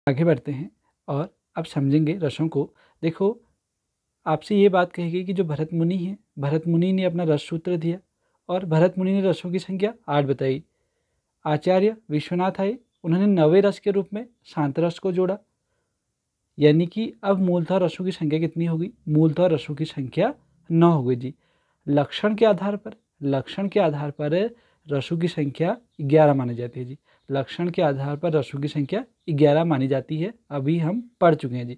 आगे बढ़ते हैं और अब समझेंगे रसों को। देखो, आपसे ये बात कही गई कि जो भरत मुनि हैं, भरत मुनि ने अपना रस सूत्र दिया और भरत मुनि ने रसों की संख्या 8 बताई। आचार्य विश्वनाथ आए, उन्होंने 9वें रस के रूप में शांत रस को जोड़ा, यानी कि अब मूलतः रसों की संख्या कितनी होगी? मूलतः रसों की संख्या 9 हो गई जी। लक्षण के आधार पर रसों की संख्या 11 मानी जाती है जी। लक्षण के आधार पर रसों की संख्या 11 मानी जाती है, अभी हम पढ़ चुके हैं जी।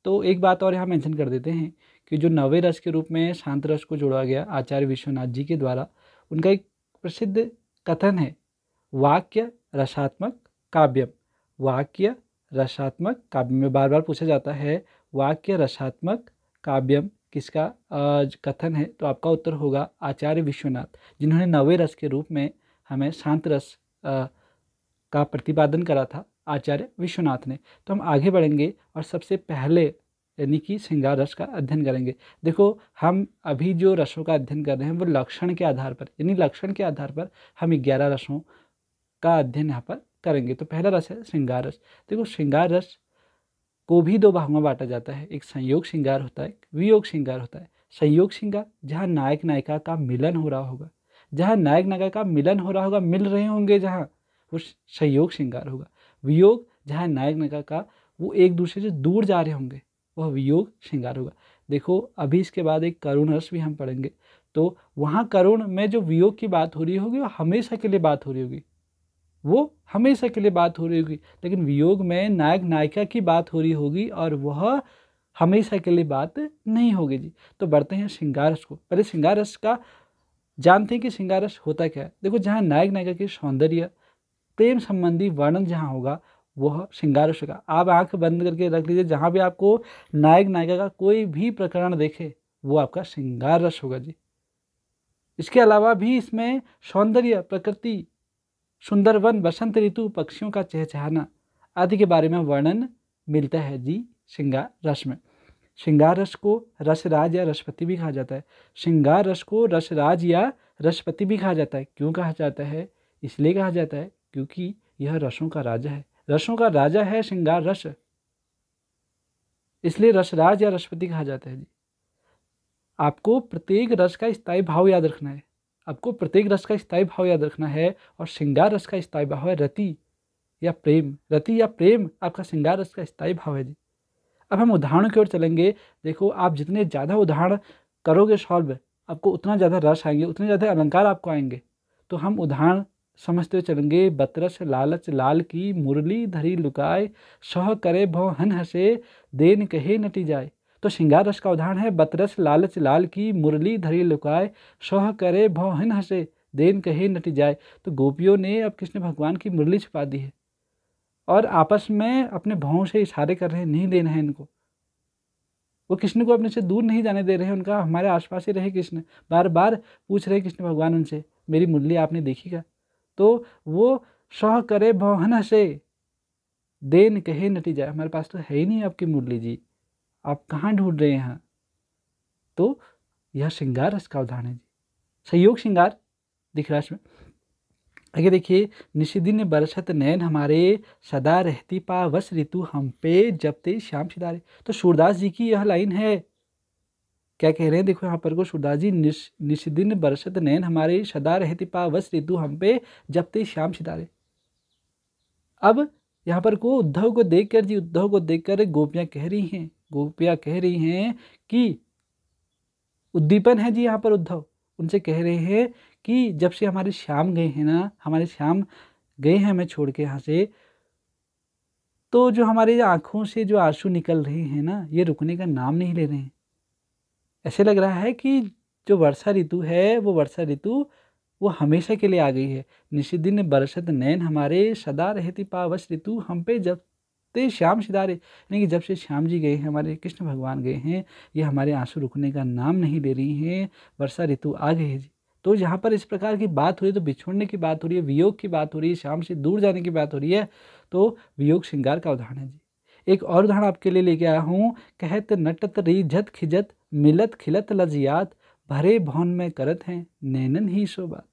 तो एक बात और यहाँ मेंशन कर देते हैं कि जो 9वें रस के रूप में शांत रस को जोड़ा गया आचार्य विश्वनाथ जी के द्वारा, उनका एक प्रसिद्ध कथन है, वाक्य रसात्मक काव्यम। वाक्य रसात्मक काव्य में बार बार पूछा जाता है वाक्य रसात्मक काव्यम किसका कथन है? तो आपका उत्तर होगा आचार्य विश्वनाथ, जिन्होंने 9वें रस के रूप में हमें शांत रस का प्रतिपादन करा था, आचार्य विश्वनाथ ने। तो हम आगे बढ़ेंगे और सबसे पहले यानी कि श्रृंगार रस का अध्ययन करेंगे। देखो, हम अभी जो रसों का अध्ययन कर रहे हैं वो लक्षण के आधार पर, यानी लक्षण के आधार पर हम 11 रसों का अध्ययन यहाँ पर करेंगे। तो पहला रस है श्रृंगार रस। देखो, श्रृंगार रस को भी 2 भागों में बांटा जाता है, एक संयोग श्रृंगार होता है, एक वियोग श्रृंगार होता है। संयोग श्रृंगार जहाँ नायक नायिका का मिलन हो रहा होगा, जहाँ नायक नायिका का मिलन हो रहा होगा, मिल रहे होंगे जहाँ, वो संयोग श्रृंगार होगा। वियोग जहाँ नायक नायिका का वो एक दूसरे से दूर जा रहे होंगे, वह वियोग श्रृंगार होगा। देखो, अभी इसके बाद एक करुण रस भी हम पढ़ेंगे, तो वहाँ करुण में जो वियोग की बात हो रही होगी वो हमेशा के लिए बात हो रही होगी, वो हमेशा के लिए बात हो रही होगी। लेकिन वियोग में नायक नायिका की बात हो रही होगी और वह हमेशा के लिए बात नहीं होगी जी। तो बढ़ते हैं श्रृंगार रस को। पहले श्रृंगार रस का जानते हैं कि श्रृंगार रस होता क्या है। देखो, जहाँ नायक नायिका के सौंदर्य प्रेम संबंधी वर्णन जहाँ होगा वह श्रृंगार रस होगा। आप आंख बंद करके रख लीजिए, जहाँ भी आपको नायक नायिका का कोई भी प्रकरण देखे वो आपका श्रृंगार रस होगा जी। इसके अलावा भी इसमें सौंदर्य, प्रकृति, सुंदर वन, बसंत ऋतु, पक्षियों का चहचहाना आदि के बारे में वर्णन मिलता है जी श्रृंगार रस में। श्रृंगार रस को रसराज या रसपति भी कहा जाता है। श्रृंगार रस को रसराज या रसपति भी कहा जाता है। क्यों कहा जाता है? इसलिए कहा जाता है क्योंकि यह रसों का राजा है, रसों का राजा है श्रृंगार रस, इसलिए रसराज या रसपति कहा जाता है जी। आपको प्रत्येक रस का स्थायी भाव याद रखना है, आपको प्रत्येक रस का स्थायी भाव याद रखना है। और श्रृंगार रस का स्थायी भाव है रति या प्रेम। रति या प्रेम आपका श्रृंगार रस का स्थायी भाव है जी। अब हम उदाहरणों की ओर चलेंगे। देखो, आप जितने ज़्यादा उदाहरण करोगे सॉल्व, आपको उतना ज़्यादा रस आएंगे, उतने ज़्यादा अलंकार आपको आएंगे। तो हम उदाहरण समझते हुए चलेंगे। बतरस लालच लाल की मुरली धरी लुकाए, सह करे भव हन हसे, देन कहे नटी जाए। तो श्रृंगार रस का उदाहरण है बतरस लालच लाल की मुरली धरी लुकाए, सह करे भव हन हसे, देन कहे नटी जाए। तो गोपियों ने अब कृष्ण भगवान की मुरली छुपा दी है और आपस में अपने भावों से इशारे कर रहे हैं, नहीं देना है इनको। वो कृष्ण को अपने से दूर नहीं जाने दे रहे हैं, उनका हमारे आसपास ही रहे कृष्ण। बार बार पूछ रहे कृष्ण भगवान उनसे, मेरी मुरली आपने देखी क्या? तो वो सह करे भवन से, देन कहे नटी जाए। हमारे पास तो है ही नहीं आपकी मुरली जी, आप कहाँ ढूंढ रहे हैं यहाँ? तो यह श्रृंगार रस का उदाहरण है जी। संयोग श्रृंगार दिख रहा है इसमें। आगे देखिए, निशिदिन बरसत नैन हमारे, सदा रहती पावस ऋतु हम पे, जपते श्याम सितारे। तो सूरदास जी की यह लाइन है, क्या कह रहे हैं? देखो यहाँ पर को सूरदास जी, निशिदिन बरसत नैन हमारे, सदा रहती पावस ऋतु हम पे, जपते श्याम सितारे। अब यहाँ पर को उद्धव को देखकर जी, उद्धव को देखकर गोपियाँ कह रही हैं कि उद्दीपन है जी। यहाँ पर उद्धव उनसे कह रहे हैं कि जब से हमारे श्याम गए हैं ना, हमारे श्याम गए हैं हमें छोड़ के यहाँ से, तो जो हमारी आंखों से जो आंसू निकल रहे हैं ना, ये रुकने का नाम नहीं ले रहे हैं। ऐसे लग रहा है कि जो वर्षा ऋतु है वो वर्षा ऋतु वो हमेशा के लिए आ गई है। निशिदिन बरसत नैन हमारे, सदा रहती पावस ऋतु हम पे, जब ते श्याम सितारे। यानी कि जब से श्याम जी गए हैं, हमारे कृष्ण भगवान गए हैं, ये हमारे आंसू रुकने का नाम नहीं ले रही हैं, वर्षा ऋतु आ गई है जी। तो जहाँ पर इस प्रकार की बात हो रही है, तो बिछोड़ने की बात हो रही है, वियोग की बात हो रही है, श्याम से दूर जाने की बात हो रही है, तो वियोग श्रृंगार का उदाहरण है जी। एक और उदाहरण आपके लिए लेके आया हूँ। कहत नटत रीझत खिजत, मिलत खिलत लजियात, भरे भवन में करत हैं नैनन ही सो बात।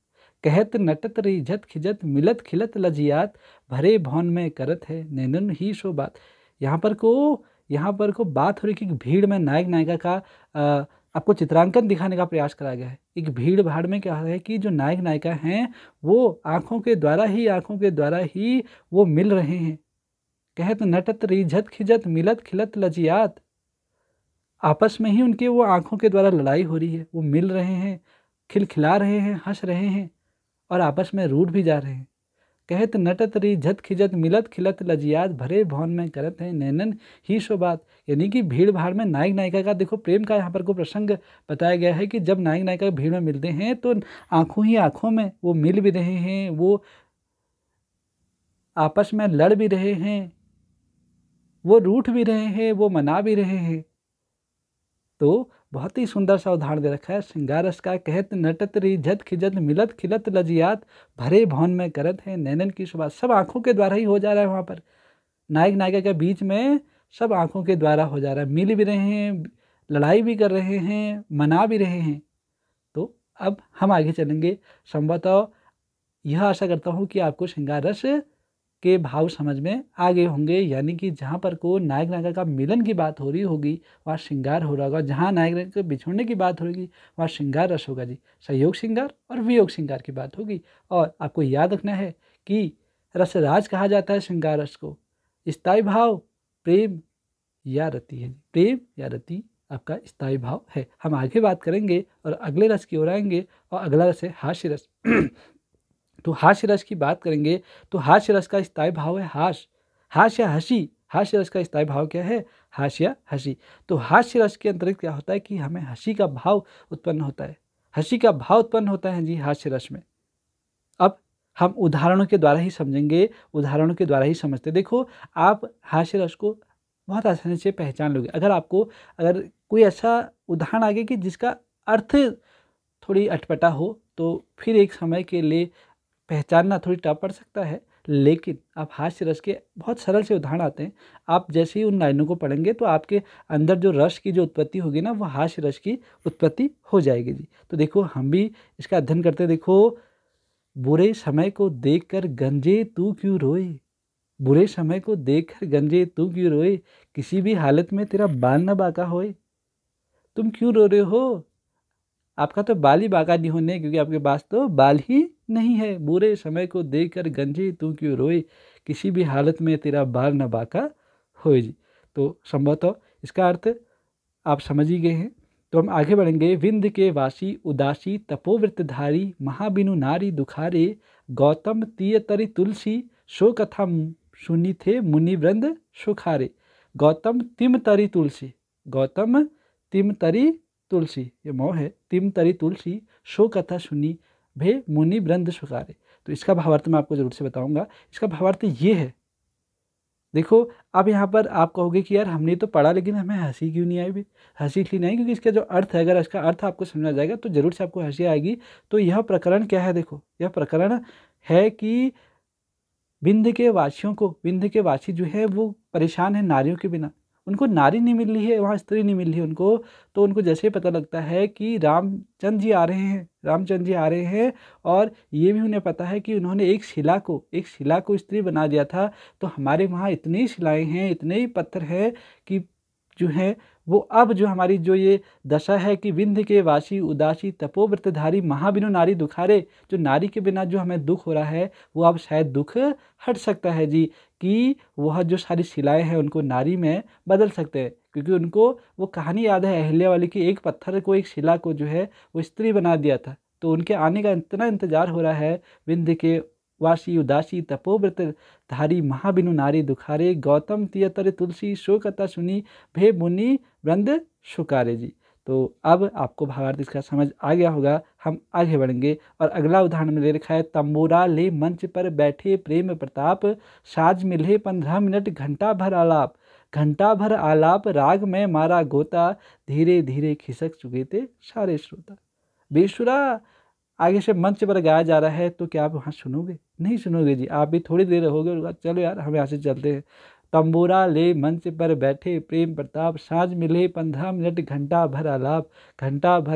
कहत नटत रिझत खिजत मिलत खिलत लजियात भरे भवन में करत है नैनन ही शो बात। यहाँ पर को बात हो रही कि भीड़ में नायक नायिका का आपको चित्रांकन दिखाने का प्रयास करा गया है। एक भीड़ भाड़ में क्या है कि जो नायक नायिका हैं वो आँखों के द्वारा ही वो मिल रहे हैं। कहत नटत रिझत खिजत मिलत खिलत लजियात, आपस में ही उनके वो आँखों के द्वारा लड़ाई हो रही है, वो मिल रहे हैं, खिलखिला रहे हैं, हंस रहे हैं और आपस में रूठ भी जा रहे हैं। कहत नटत रिझत खिजत मिलत खिलत लजियात भरे भवन में करत है नैनन ही शो बात। यानी कि भीड़ भाड़ में नायक नायिका का देखो प्रेम का यहाँ पर को प्रसंग बताया गया है कि जब नायक नायिका भीड़ में मिलते हैं तो आंखों ही आंखों में वो मिल भी रहे हैं, वो आपस में लड़ भी रहे हैं, वो रूठ भी रहे हैं, वो मना भी रहे हैं। तो बहुत ही सुंदर सा उदाहरण दे रखा है श्रृंगार रस का। कहत नटत रिझत खिजत मिलत खिलत लजियात भरे भवन में करत है नैनन की सुबह। सब आंखों के द्वारा ही हो जा रहा है, वहाँ पर नायक नायिका के बीच में सब आंखों के द्वारा हो जा रहा है, मिल भी रहे हैं, लड़ाई भी कर रहे हैं, मना भी रहे हैं। तो अब हम आगे चलेंगे। संभवतः यह आशा करता हूँ कि आपको श्रृंगार रस के भाव समझ में आ गए होंगे। यानी कि जहाँ पर को नायक नायिका का मिलन की बात हो रही होगी वहाँ श्रृंगार हो रहा होगा, जहाँ नायक नायिका के बिछोड़ने की बात होगी वहाँ श्रृंगार रस होगा जी। सहयोग श्रृंगार और वियोग श्रृंगार की बात होगी। और आपको याद रखना है कि रसराज कहा जाता है श्रृंगार रस को। स्थायी भाव प्रेम या रति है, प्रेम या रति आपका स्थायी भाव है। हम आगे बात करेंगे और अगले रस की ओर आएंगे और अगला रस है हास्य रस। तो हास्य रस की बात करेंगे तो हास्य रस का स्थायी भाव है हास्य हंसी। हास्य रस का स्थायी भाव क्या है? हास्य हंसी। तो हास्य रस के अंतर्गत क्या होता है कि हमें हंसी का भाव उत्पन्न होता है, हंसी का भाव उत्पन्न होता है जी हास्य रस में। अब हम उदाहरणों के द्वारा ही समझेंगे, उदाहरणों के द्वारा ही समझते। देखो आप हास्य रस को बहुत आसानी से पहचान लोगे अगर कोई ऐसा उदाहरण आगे कि जिसका अर्थ थोड़ी अटपटा हो तो फिर एक समय के लिए पहचानना थोड़ी टफ पड़ सकता है। लेकिन आप हास्य रस के बहुत सरल से उदाहरण आते हैं, आप जैसे ही उन लाइनों को पढ़ेंगे तो आपके अंदर जो रस की जो उत्पत्ति होगी ना वो हास्य रस की उत्पत्ति हो जाएगी जी। तो देखो हम भी इसका अध्ययन करते हैं। देखो, बुरे समय को देखकर गंजे तू क्यों रोए, बुरे समय को देखकर गंजे तू क्यों रोए, किसी भी हालत में तेरा बाल न बाका होए। तुम क्यों रो रहे हो? आपका तो बाल ही बाका नहीं होने, क्योंकि आपके पास तो बाल ही नहीं है। बुरे समय को देखकर गंजे तू क्यों रोए, किसी भी हालत में तेरा बाल न बाका होए जी। तो संभवतः इसका अर्थ आप समझ ही गए हैं। तो हम आगे बढ़ेंगे। विंध्य के वासी उदासी तपोवृतधारी महाबिनु नारी दुखारे, गौतम तीय तरि तुलसी शो कथा सुनी थे मुनि वृंद सुखारे। गौतम तिम तरि तुलसी, गौतम तिम तरि तुलसी, ये मौ है, तिम तरि तुलसी शो कथा सुनी भे मुनि वृंद सुखारे। तो इसका भावार्थ मैं आपको जरूर से बताऊंगा। इसका भावार्थ ये है, देखो अब यहाँ पर आप कहोगे कि यार हमने तो पढ़ा लेकिन हमें हंसी क्यों नहीं आई भी। हंसी इसलिए नहीं आई क्योंकि इसका जो अर्थ है, अगर इसका अर्थ आपको समझा जाएगा तो जरूर से आपको हंसी आएगी। तो यह प्रकरण क्या है? देखो यह प्रकरण है कि विंध्य के वासी जो है वो परेशान है नारियों के बिना। उनको नारी नहीं मिल रही है, वहाँ स्त्री नहीं मिल रही है उनको। तो उनको जैसे पता लगता है कि रामचंद्र जी आ रहे हैं और ये भी उन्हें पता है कि उन्होंने एक शिला को स्त्री बना दिया था। तो हमारे वहाँ इतनी शिलाएं हैं, इतने ही पत्थर हैं कि जो है वो अब जो हमारी जो ये दशा है कि विंध्य के वासी उदासी तपोव्रतधारी महाबिनु नारी दुखारे, जो नारी के बिना जो हमें दुख हो रहा है वो अब शायद दुख हट सकता है जी। कि वह जो सारी शिलाएं हैं उनको नारी में बदल सकते हैं, क्योंकि उनको वो कहानी याद है अहिल्या वाली की, एक पत्थर को, एक शिला को जो है वो स्त्री बना दिया था। तो उनके आने का इतना इंतजार हो रहा है। विंध्य के वासी उदासी तपोव्रत धारी महाबिनु नारी दुखारे, गौतम तियतर तुलसी शो कथा सुनी भे मुनि वृंद सुकारे जी। तो अब आपको भावार्थ इसका समझ आ गया होगा। हम आगे बढ़ेंगे और अगला उदाहरण में दे रखा है। तंबूरा ले मंच पर बैठे प्रेम प्रताप, साज मिले 15 मिनट घंटा भर आलाप, राग में मारा गोता, धीरे धीरे खिसक चुके थे सारे श्रोता। बेसुरा आगे से मंच पर गाया जा रहा है तो क्या आप वहाँ सुनोगे? नहीं सुनोगे जी। आप भी थोड़ी देर रहोगे और चलो यार हम यहाँ से चलते हैं। तंबूरा ले मंच पर बैठे प्रेम प्रताप, साँझ मिले 15 मिनट घंटा भर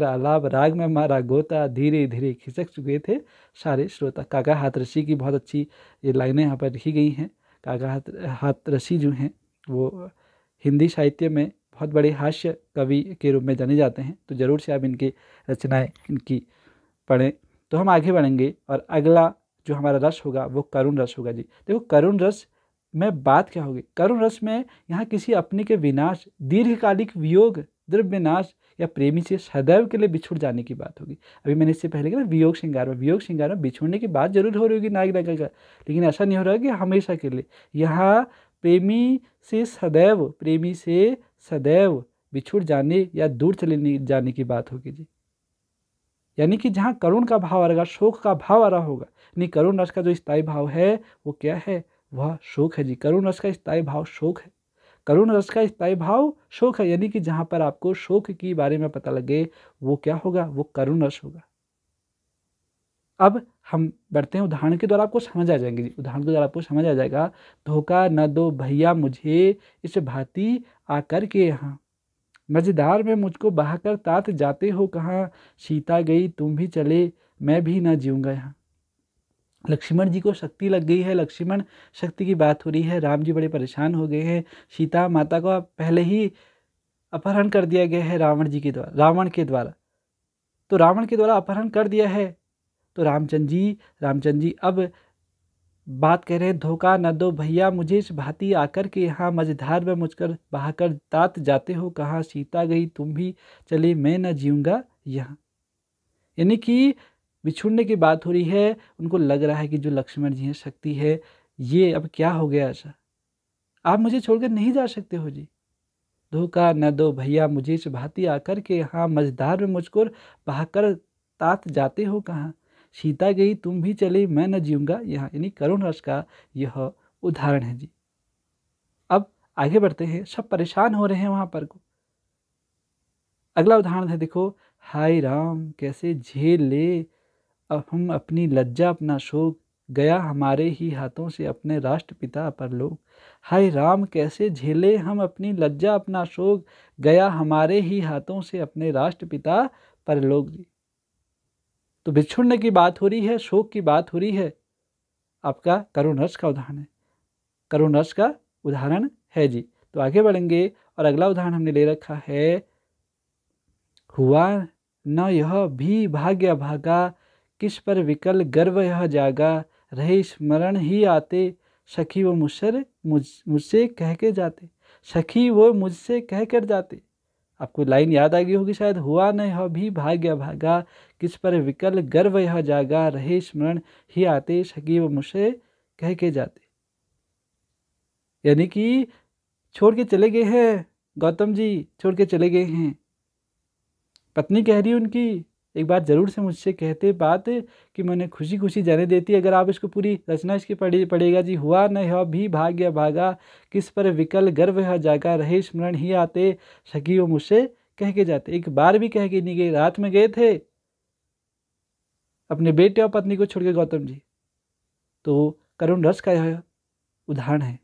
आलाप, राग में मारा गोता, धीरे धीरे खिसक चुके थे सारे श्रोता। काका हाथरसी की बहुत अच्छी ये लाइनें यहाँ पर लिखी गई हैं। काका हाथरसी जो हैं वो हिंदी साहित्य में बहुत बड़े हास्य कवि के रूप में जाने जाते हैं, तो ज़रूर से आप इनकी रचनाएं इनकी पढ़ें। तो हम आगे बढ़ेंगे और अगला जो हमारा रस होगा वो करुण रस होगा जी। देखो करुण रस में बात क्या होगी, करुण रस में यहाँ किसी अपने के विनाश, दीर्घकालिक वियोग, द्रव्य नाश या प्रेमी से सदैव के लिए बिछुड़ जाने की बात होगी। अभी मैंने इससे पहले कहा वियोग श्रृंगार में बिछुड़ने की बात जरूर हो रही होगी नायक नायिका का, लेकिन ऐसा नहीं हो रहा कि हमेशा के लिए। यहाँ प्रेमी से सदैव बिछुड़ जाने या दूर चले जाने की बात होगी जी। यानी कि जहाँ करुण का भाव आ रहा, शोक का भाव आ रहा होगा, यानी करुण रस का जो स्थायी भाव है वो क्या है, वह शोक है जी। करुण रस का स्थायी भाव शोक है, करुण रस का स्थायी भाव शोक है। यानी कि जहाँ पर आपको शोक के बारे में पता लगे वो क्या होगा, वो करुण रस होगा। अब हम बढ़ते हैं, उदाहरण के द्वारा आपको समझ आ जाएंगे जी, उदाहरण के द्वारा आपको समझ आ जाएगा। धोखा न दो भैया मुझे इस भांति आकर के यहाँ, मझधार में मुझको बहाकर तात जाते हो कहाँ, सीता गई तुम भी चले मैं भी ना जीऊँगा यहाँ। लक्ष्मण जी को शक्ति लग गई है, लक्ष्मण शक्ति की बात हो रही है, राम जी बड़े परेशान हो गए हैं, सीता माता को पहले ही अपहरण कर दिया गया है रावण के द्वारा, तो रावण के द्वारा अपहरण कर दिया है। तो रामचंद्र जी अब बात कह रहे हैं, धोखा न दो भैया मुझे इस भांति आकर के यहाँ, मझधार में मुझकर बहाकर तात जाते हो कहाँ, सीता गई तुम भी चले मैं न जीऊँगा यहाँ। यानी कि बिछुड़ने की बात हो रही है, उनको लग रहा है कि जो लक्ष्मण जी हैं, शक्ति है, ये अब क्या हो गया ऐसा, आप मुझे छोड़कर नहीं जा सकते हो जी। धोखा न दो भैया मुझे इस भांति आकर के यहाँ, मझधार में मुझको बहाकर तात जाते हो कहाँ, सीता गई तुम भी चले मैं न जीऊँगा यहाँ। यानी करुण रस का यह उदाहरण है जी। अब आगे बढ़ते हैं, सब परेशान हो रहे हैं वहाँ पर को। अगला उदाहरण है, देखो, हाय राम कैसे झेल ले अब हम अपनी लज्जा अपना शोक, गया हमारे ही हाथों से अपने राष्ट्रपिता परलोक। हाय राम कैसे झेले हम अपनी लज्जा अपना शोक, गया हमारे ही हाथों से अपने राष्ट्रपिता परलोक जी। तो बिछुड़ने की बात हो रही है, शोक की बात हो रही है, आपका करुण रस का उदाहरण है, करुण रस का उदाहरण है जी। तो आगे बढ़ेंगे और अगला उदाहरण हमने ले रखा है, हुआ न यह भी भाग्य भागा, किस पर विकल गर्व यह जागा, रहे स्मरण ही आते, सखी वो मुझसे कह के जाते, सखी वो मुझसे कह कर जाते। आपको लाइन याद आ गई होगी शायद, हुआ न यह भी भाग्य भागा, किस पर विकल गर्व यह जागा, रहे स्मरण ही आते, सखी वो मुझसे कह के जाते। यानी कि छोड़ के चले गए हैं गौतम जी, छोड़ के चले गए हैं, पत्नी कह रही है उनकी, एक बार ज़रूर से मुझसे कहते बात कि मैंने खुशी खुशी जाने देती। अगर आप इसको पूरी रचना इसकी पढ़ेगा जी, हुआ न यह भी भाग्य भागा, किस पर विकल गर्व यह जागा, रहे स्मरण ही आते, सखी वो मुझसे कह के जाते। एक बार भी कह के नहीं गए, रात में गए थे अपने बेटे और पत्नी को छोड़ के गौतम जी। तो करुण रस का यह उदाहरण है।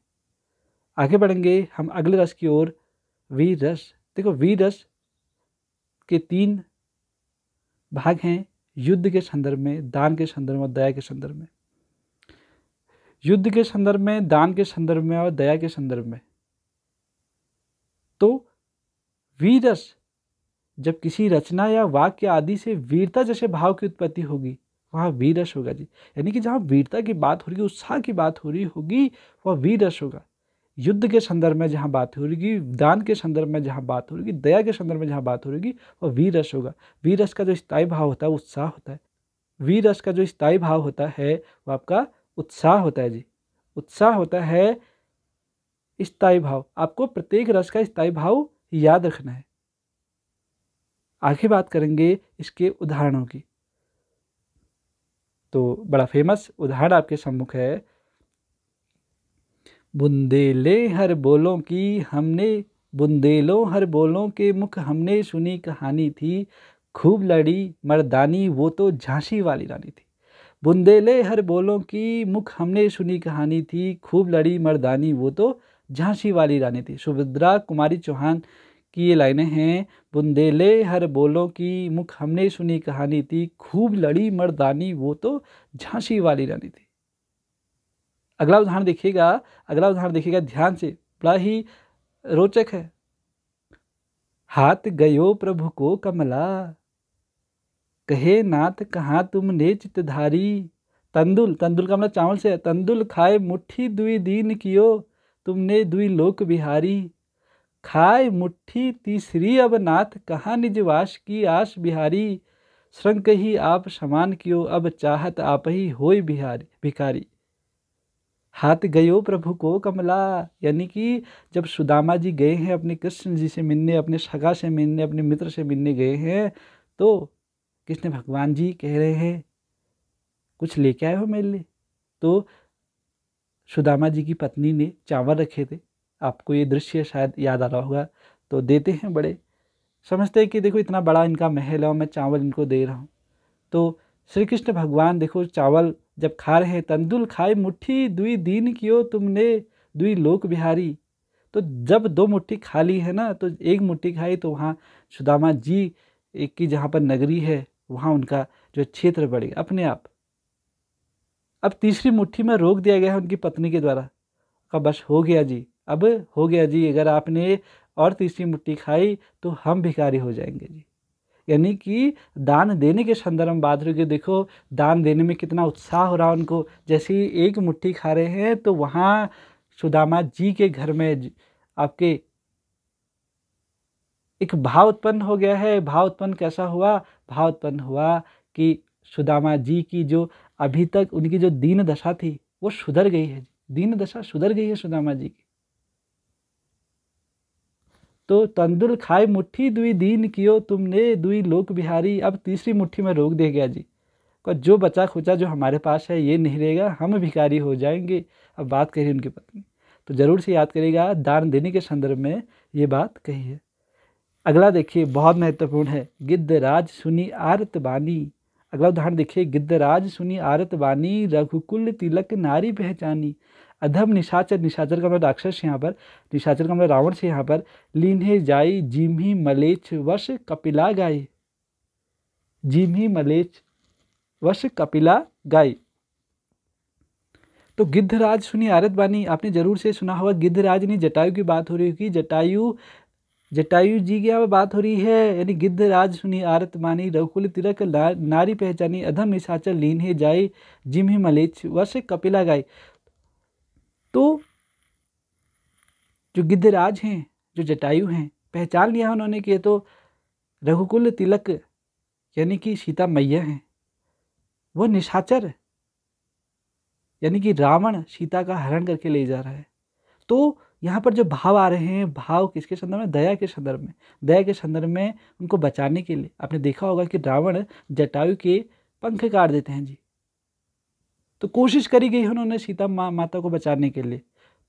आगे बढ़ेंगे हम अगले रस की ओर, वीर रस। देखो वीर रस के 3 भाग हैं, युद्ध के संदर्भ में, दान के संदर्भ में और दया के संदर्भ में। युद्ध के संदर्भ में, दान के संदर्भ में और दया के संदर्भ में। तो वीर रस जब किसी रचना या वाक्य आदि से वीरता जैसे भाव की उत्पत्ति होगी, वहाँ वीर रस होगा जी। यानी कि जहाँ वीरता की बात हो रही, उत्साह की बात हो रही होगी, वह वीर रस होगा। युद्ध के संदर्भ में जहाँ बात हो रही, दान के संदर्भ में जहाँ बात हो रही, दया के संदर्भ में जहाँ बात हो रही, वह वीर रस होगा। वीर रस का जो स्थायी भाव होता है उत्साह होता है। वीर रस का जो स्थायी भाव होता है वह आपका उत्साह होता है जी, उत्साह होता है, स्थायी भाव। आपको प्रत्येक रस का स्थायी भाव याद रखना है। आगे बात करेंगे इसके उदाहरणों की। तो बड़ा फेमस उदाहरण आपके सम्मुख है, बुंदेले हर बोलों की हमने, बुंदेलों हर बोलों के मुख हमने सुनी कहानी थी, खूब लड़ी मर्दानी वो तो झांसी वाली रानी थी। बुंदेले हर बोलों की मुख हमने सुनी कहानी थी, खूब लड़ी मर्दानी वो तो झांसी वाली रानी थी। सुभद्रा कुमारी चौहान की ये लाइनें हैं। बुंदेले हर बोलों की मुख हमने सुनी कहानी थी, खूब लड़ी मर्दानी वो तो झांसी वाली रानी थी। अगला उदाहरण देखिएगा ध्यान से, बड़ा ही रोचक है। हाथ गयो प्रभु को कमला, कहे नाथ कहाँ तुमने चितधारी। तंदुल का मतलब चावल से है। तंदुल खाए मुट्ठी दुई दीन कियो, तुमने दुई लोक बिहारी। खाए मुट्ठी तीसरी अब नाथ, कहाँ निजवास की आस बिहारी। श्रंक ही आप समान कियो, अब चाहत आप ही होय भिखारी। हाथ गयो प्रभु को कमला, यानी कि जब सुदामा जी गए हैं अपने कृष्ण जी से मिलने, अपने सगा से मिलने, अपने मित्र से मिलने गए हैं, तो कृष्ण भगवान जी कह रहे हैं कुछ लेके आए हो मेरे लिए। तो सुदामा जी की पत्नी ने चावल रखे थे, आपको ये दृश्य शायद याद आ रहा होगा, तो देते हैं। बड़े समझते हैं कि देखो इतना बड़ा इनका महल है और मैं चावल इनको दे रहा हूँ। तो श्री कृष्ण भगवान देखो चावल जब खा रहे हैं, तंदुल खाए मुट्ठी दुई दीन कियो, तुमने दुई लोक बिहारी। तो जब 2 मुट्ठी खा ली है ना, तो 1 मुट्ठी खाई तो वहाँ सुदामा जी एक की जहाँ पर नगरी है वहाँ उनका जो क्षेत्र बढ़ेगा अपने आप। अब तीसरी मुट्ठी में रोक दिया गया है उनकी पत्नी के द्वारा, का बस हो गया जी, अब हो गया जी, अगर आपने और तीसरी मुट्ठी खाई तो हम भिखारी हो जाएंगे जी। यानी कि दान देने के संदर्भ में बात रही, देखो दान देने में कितना उत्साह हो रहा उनको। जैसे ही 1 मुट्ठी खा रहे हैं तो वहाँ सुदामा जी के घर में आपके एक भाव उत्पन्न हो गया है। भाव उत्पन्न कैसा हुआ? भाव उत्पन्न हुआ कि सुदामा जी की जो अभी तक उनकी जो दीन दशा थी वो सुधर गई है, दीन दशा सुधर गई है सुदामा जी की। तो तंदुल खाए मुट्ठी दुई दीन कियो, तुमने दुई लोक बिहारी। अब तीसरी मुट्ठी में रोक दिया गया जी, को जो बचा खुचा जो हमारे पास है ये नहीं रहेगा, हम भिखारी हो जाएंगे। अब बात कही उनकी पत्नी, तो जरूर से याद करेगा दान देने के संदर्भ में ये बात कही है। अगला देखिए बहुत महत्वपूर्ण है, गिद्धराज सुनी आरत बानी। अगला उदाहरण देखिए, गिद्धराज सुनी आरत बानी, रघुकुल तिलक नारी पहचानी। अधम निशाचर, निशाचर का मतलब राक्षस यहाँ पर, निशाचर का मतलब रावण से यहाँ पर, लीन्हे जाई जिम्ही मलेच्छ वश कपिला गाई। जिम्ही मलेच्छ वश कपिला गाई। तो गिद्धराज सुनी आरत बानी, आपने जरूर से सुना होगा। गिद्धराज नहीं, जटायु की बात हो रही होगी। जटायु जी की यहाँ बात हो रही है। यानी गिद्धराज सुनी आरत बानी, रघुकुल तिलक नारी पहचानी, अधम निशाचर लीन्हे जाई जिम्ही मलेच्छ वश कपिला गाई। तो जो गिद्धराज हैं, जो जटायु हैं, पहचान लिया उन्होंने कि तो रघुकुल तिलक यानी कि सीता मैया हैं, वो निशाचर यानी कि रावण सीता का हरण करके ले जा रहा है। तो यहाँ पर जो भाव आ रहे हैं, भाव किसके संदर्भ में? दया के संदर्भ में। दया के संदर्भ में उनको बचाने के लिए आपने देखा होगा कि रावण जटायु के पंख काट देते हैं जी। तो कोशिश करी गई उन्होंने सीता माता को बचाने के लिए।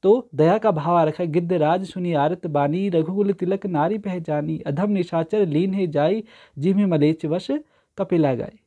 तो दया का भाव आ रखा है। गिद्धराज सुनी आरत बानी, रघुकुल तिलक नारी पहचानी, अधम निशाचर लीन्हे जाई जिम्ही मलेच्छ वश कपिला गाई।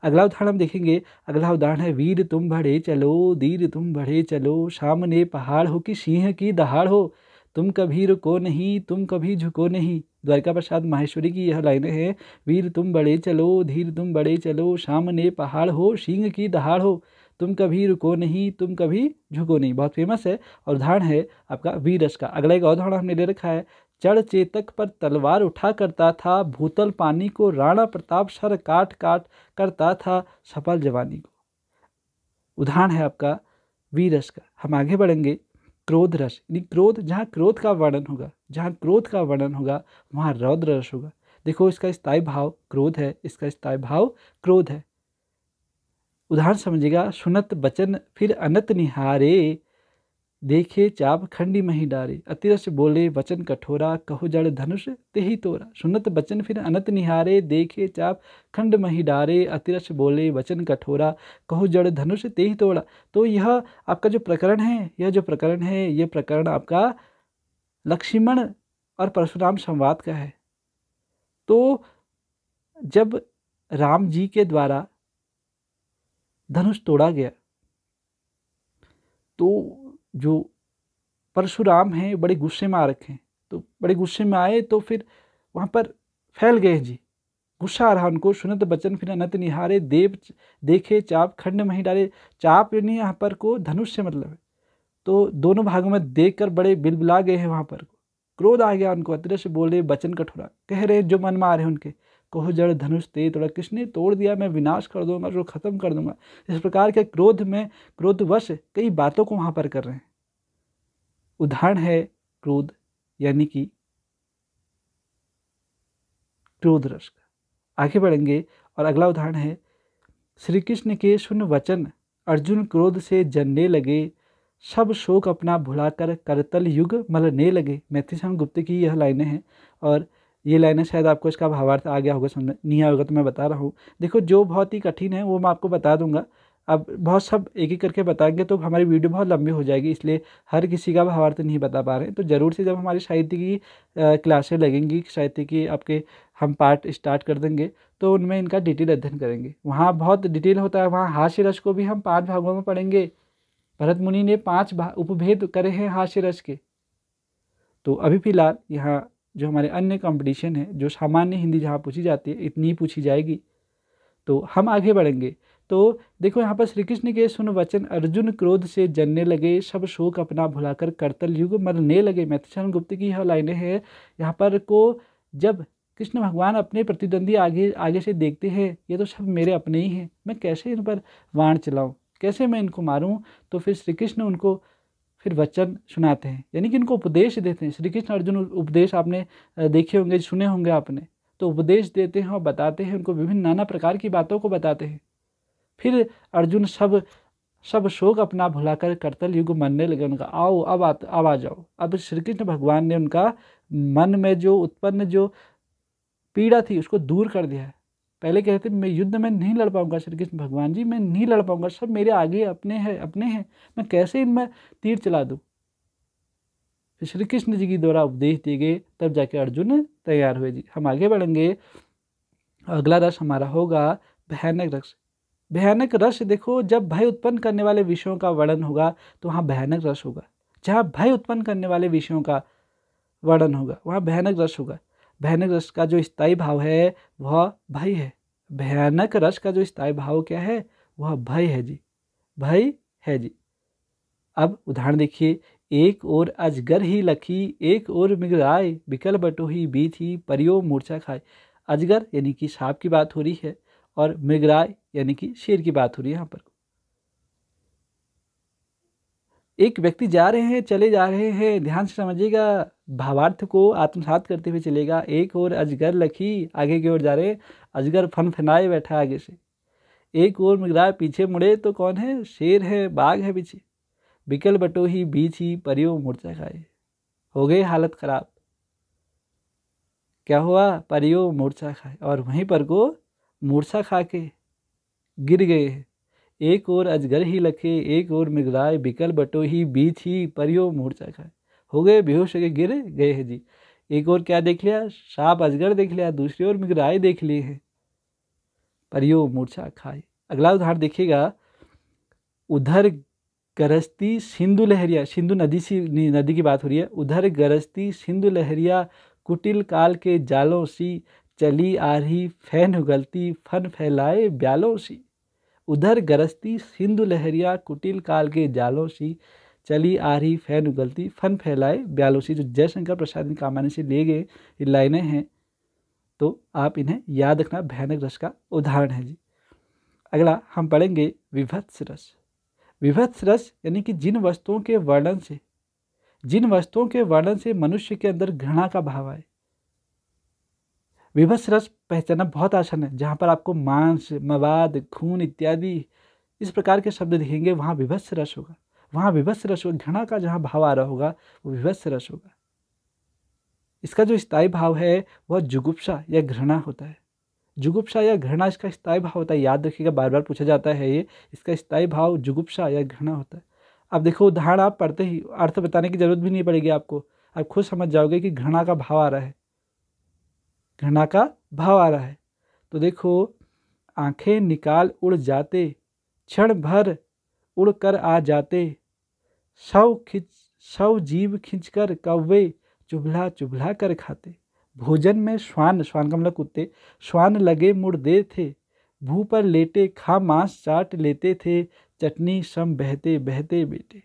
अगला उदाहरण हम देखेंगे। अगला उदाहरण है, वीर तुम बढ़े चलो, धीर तुम बढ़े चलो, सामने पहाड़ हो कि सिंह की दहाड़ हो, तुम कभी रुको नहीं, तुम कभी झुको नहीं। द्वारिका प्रसाद माहेश्वरी की यह लाइनें हैं। वीर तुम बढ़े चलो, धीर तुम बढ़े चलो, सामने पहाड़ हो सिंह की दहाड़ हो, तुम कभी रुको नहीं, तुम कभी झुको नहीं। बहुत फेमस है और उदाहरण है आपका वीरस का। अगला एक उदाहरण हमने ले रखा है, चढ़ चेतक पर तलवार उठा करता था, भूतल पानी को राणा प्रताप सर काट काट करता था, सफल जवानी को। उदाहरण है आपका वीरस का। हम आगे बढ़ेंगे, क्रोध रस, यानी क्रोध, जहाँ क्रोध का वर्णन होगा, जहाँ क्रोध का वर्णन होगा वहाँ रौद्र रस होगा। देखो इसका स्थायी भाव क्रोध है, इसका स्थायी भाव क्रोध है। उदाहरण समझिएगा, सुनत बचन फिर अनत निहारे, देखे चाप खंडी मही डारे, अतिरस बोले वचन कठोरा, कहो जड़ धनुष तेहि तोरा। सुनत बचन फिर अनत निहारे, देखे चाप खंड मही डारे, अतिरस बोले वचन कठोरा, कहो जड़ धनुष तेहि तोड़ा। तो यह आपका जो प्रकरण है, यह प्रकरण आपका लक्ष्मण और परशुराम संवाद का है। तो जब राम जी के द्वारा धनुष तोड़ा गया तो जो परशुराम हैं, बड़े गुस्से में आ रखे हैं। तो बड़े गुस्से में आए तो फिर वहाँ पर फैल गए जी। गुस्सा आ रहा उनको, सुनत बचन फिर अनंत निहारे, देव देखे चाप खंड मही डाले। चाप यानी यहाँ पर को धनुष से मतलब है। तो दोनों भागों में देखकर बड़े बिलबिला गए हैं वहाँ पर। क्रोध आ गया उनको, अतिरथ से बोले बचन कठोरा, कह रहे जो मन में आ रहे हैं उनके। कहो जड़ धनुष ते तोड़ा, किसने तोड़ दिया, मैं विनाश कर दूंगा, जो खत्म कर दूंगा। इस प्रकार के क्रोध में, क्रोधवश कई बातों को वहाँ पर कर रहे हैं। उदाहरण है क्रोध यानी कि क्रोध रस का। आगे बढ़ेंगे और अगला उदाहरण है, श्री कृष्ण के सुन वचन अर्जुन क्रोध से जनने लगे, सब शोक अपना भुलाकर करतल युग मलने लगे। मैथिली शरण गुप्त की यह लाइनें हैं और ये लाइनें शायद आपको इसका भावार्थ आ गया होगा, समझ नहीं आया होगा तो मैं बता रहा हूँ। देखो जो बहुत ही कठिन है वो मैं आपको बता दूंगा। अब बहुत सब एक एक करके बताएंगे तो हमारी वीडियो बहुत लंबी हो जाएगी, इसलिए हर किसी का भावार्थ नहीं बता पा रहे हैं। तो ज़रूर से जब हमारी साहित्य की क्लासें लगेंगी, साहित्य की आपके हम पार्ट स्टार्ट कर देंगे तो उनमें इनका डिटेल अध्ययन करेंगे। वहाँ बहुत डिटेल होता है। वहाँ हास्य रस को भी हम 5 भागों में पढ़ेंगे। भरत मुनि ने 5 उपभेद करे हैं हास्य रस के। तो अभी फिलहाल यहाँ जो हमारे अन्य कंपटीशन है, जो सामान्य हिंदी जहाँ पूछी जाती है इतनी ही पूछी जाएगी। तो हम आगे बढ़ेंगे। तो देखो यहाँ पर श्री कृष्ण के सुन वचन अर्जुन क्रोध से जनने लगे, सब शोक अपना भुलाकर करतल युग मरने लगे। मैथिली शरण गुप्त की यह लाइनें हैं। यहाँ पर को जब कृष्ण भगवान अपने प्रतिद्वंदी आगे से देखते हैं, ये तो सब मेरे अपने ही हैं, मैं कैसे इन पर वाण चलाऊं, कैसे मैं इनको मारूं। तो फिर श्री कृष्ण उनको फिर वचन सुनाते हैं, यानी कि इनको उपदेश देते हैं। श्री कृष्ण अर्जुन उपदेश आपने देखे होंगे, सुने होंगे आपने। तो उपदेश देते हैं और बताते हैं उनको, विभिन्न नाना प्रकार की बातों को बताते हैं। फिर अर्जुन सब शोक अपना भुलाकर करतल युग मनने लगे। उनका आओ अब आ जाओ। अब श्री कृष्ण भगवान ने उनका मन में जो उत्पन्न जो पीड़ा थी उसको दूर कर दिया है। पहले कहते मैं युद्ध में नहीं लड़ पाऊंगा, श्री कृष्ण भगवान जी मैं नहीं लड़ पाऊंगा, सब मेरे आगे अपने हैं, मैं कैसे इनमें तीर चला दूं। फिर श्री कृष्ण जी के द्वारा उपदेश दिए गए, तब जाके अर्जुन तैयार हुए जी। हम आगे बढ़ेंगे। अगला रस हमारा होगा भयानक रस। भयानक रस देखो, जब भय उत्पन्न करने वाले विषयों का वर्णन होगा तो वहाँ भयानक रस होगा। जहाँ भय उत्पन्न करने वाले विषयों का वर्णन होगा वहाँ भयानक रस होगा। भयानक रस का जो स्थायी भाव है वह भय है। भयानक रस का जो स्थायी भाव क्या है, वह भय है जी, भय है जी। अब उदाहरण देखिए, एक और अजगर ही लखी, एक और मृगराय, बिकल बटोही बीच ही परियो मूर्छा खाए। अजगर यानी कि सांप की बात हो रही है और मृगराय यानी कि शेर की बात हो रही है। यहाँ पर एक व्यक्ति जा रहे हैं, चले जा रहे हैं, ध्यान से समझिएगा, भावार्थ को आत्मसात करते हुए चलेगा। एक और अजगर लखी, आगे की ओर जा रहे, अजगर फनफनाए बैठा आगे से। एक और मृगराय, पीछे मुड़े तो कौन है, शेर है, बाघ है पीछे। बिकल बटोही बीच ही परियो मूर्छा खाए, हो गई हालत खराब। क्या हुआ, परियो मूर्छा खाए, और वहीं पर को मूर्छा खा के गिर गए हैं। एक और अजगर ही लखे, एक और मृगराय, बिकल बटोही बीच ही परियो मूर्छा खाए, हो गए बेहोश होकर गिर गए हैं जी। एक और क्या देख लिया, सांप अजगर देख लिया, दूसरी ओर मृगराय देख लिए हैं, परियो मूर्छा खाए। अगला उदाहरण देखिएगा, उधर गरजती सिंधु लहरिया, सिंधु नदी की बात हो रही है। उधर गरजती सिंधु लहरिया, कुटिल काल के जालों सी, चली आ रही फैन उगलती, फन फैलाए ब्यालों सी। उधर गरजती सिंधु लहरिया, कुटिल काल के जालों सी, चली आ रही फैन उगलती, फन फैलाए ब्यालों सी। जो जयशंकर प्रसाद कामानी से लिए गए ये लाइनें हैं, तो आप इन्हें याद रखना, भयानक रस का उदाहरण है जी। अगला हम पढ़ेंगे विभत्स रस। विभत्स रस यानी कि जिन वस्तुओं के वर्णन से मनुष्य के अंदर घृणा का भाव आए। विभत्स रस पहचानना बहुत आसान है। जहाँ पर आपको मांस, मवाद, खून इत्यादि इस प्रकार के शब्द दिखेंगे वहाँ विभत्स रस होगा। वहाँ विभत्स रस होगा, घृणा का जहाँ भाव आ रहा होगा वो विभत्स रस होगा। इसका जो स्थायी भाव है वह जुगुप्सा या घृणा होता है। जुगुप्सा या घृणा इसका स्थायी भाव होता है, याद रखिएगा, बार बार पूछा जाता है ये। इसका स्थायी भाव जुगुप्सा या घृणा होता है। अब देखो उदाहरण आप पढ़ते ही अर्थ बताने की जरूरत भी नहीं पड़ेगी आपको, आप खुद समझ जाओगे कि घृणा का भाव आ रहा है, घृणा का भाव आ रहा है। तो देखो, आंखें निकाल उड़ जाते, क्षण भर उड़ कर आ जाते, सौ जीव खींचकर कौवे चुभला चुभला कर खाते। भोजन में श्वान, श्वान का मतलब कुत्ते, श्वान लगे मुर्दे थे, भू पर लेटे खा मांस चाट लेते थे, चटनी सम बहते बहते बेटे।